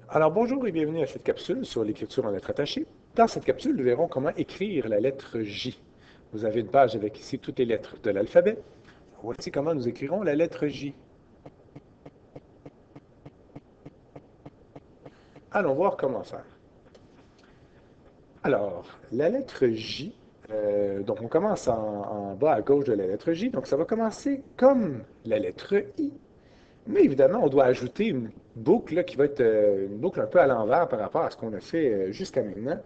Alors bonjour et bienvenue à cette capsule sur l'écriture en lettres attachées. Dans cette capsule, nous verrons comment écrire la lettre J. Vous avez une page avec ici toutes les lettres de l'alphabet. Voici comment nous écrirons la lettre J. Allons voir comment faire. Alors, la lettre J, donc on commence en bas à gauche de la lettre J, donc ça va commencer comme la lettre I. Mais évidemment, on doit ajouter une boucle là, qui va être une boucle un peu à l'envers par rapport à ce qu'on a fait jusqu'à maintenant.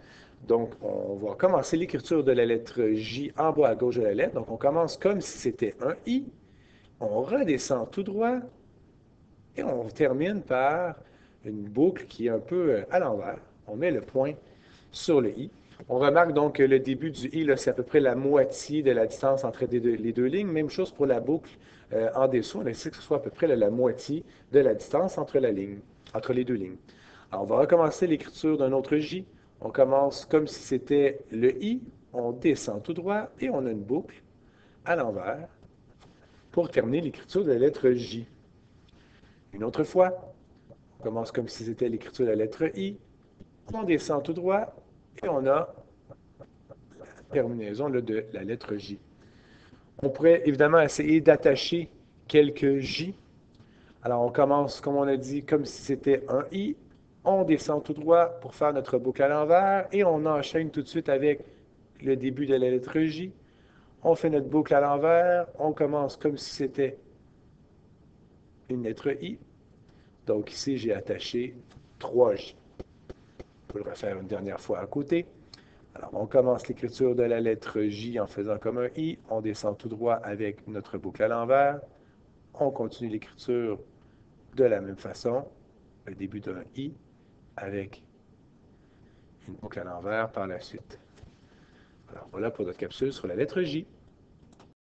Donc, on va commencer l'écriture de la lettre J en bas à gauche de la lettre. Donc, on commence comme si c'était un I. On redescend tout droit et on termine par une boucle qui est un peu à l'envers. On met le point sur le I. On remarque donc que le début du I, c'est à peu près la moitié de la distance entre les deux lignes. Même chose pour la boucle en dessous. On essaie que ce soit à peu près la moitié de la distance entre les deux lignes. Alors, on va recommencer l'écriture d'un autre J. On commence comme si c'était le I. On descend tout droit et on a une boucle à l'envers pour terminer l'écriture de la lettre J. Une autre fois, on commence comme si c'était l'écriture de la lettre I. On descend tout droit et on a la terminaison là, de la lettre J. On pourrait évidemment essayer d'attacher quelques J. Alors, on commence, comme on a dit, comme si c'était un I. On descend tout droit pour faire notre boucle à l'envers et on enchaîne tout de suite avec le début de la lettre J. On fait notre boucle à l'envers. On commence comme si c'était une lettre I. Donc ici, j'ai attaché 3 J. On peut le refaire une dernière fois à côté. Alors, on commence l'écriture de la lettre J en faisant comme un I. On descend tout droit avec notre boucle à l'envers. On continue l'écriture de la même façon, le début d'un I avec une boucle à l'envers par la suite. Alors voilà pour notre capsule sur la lettre J.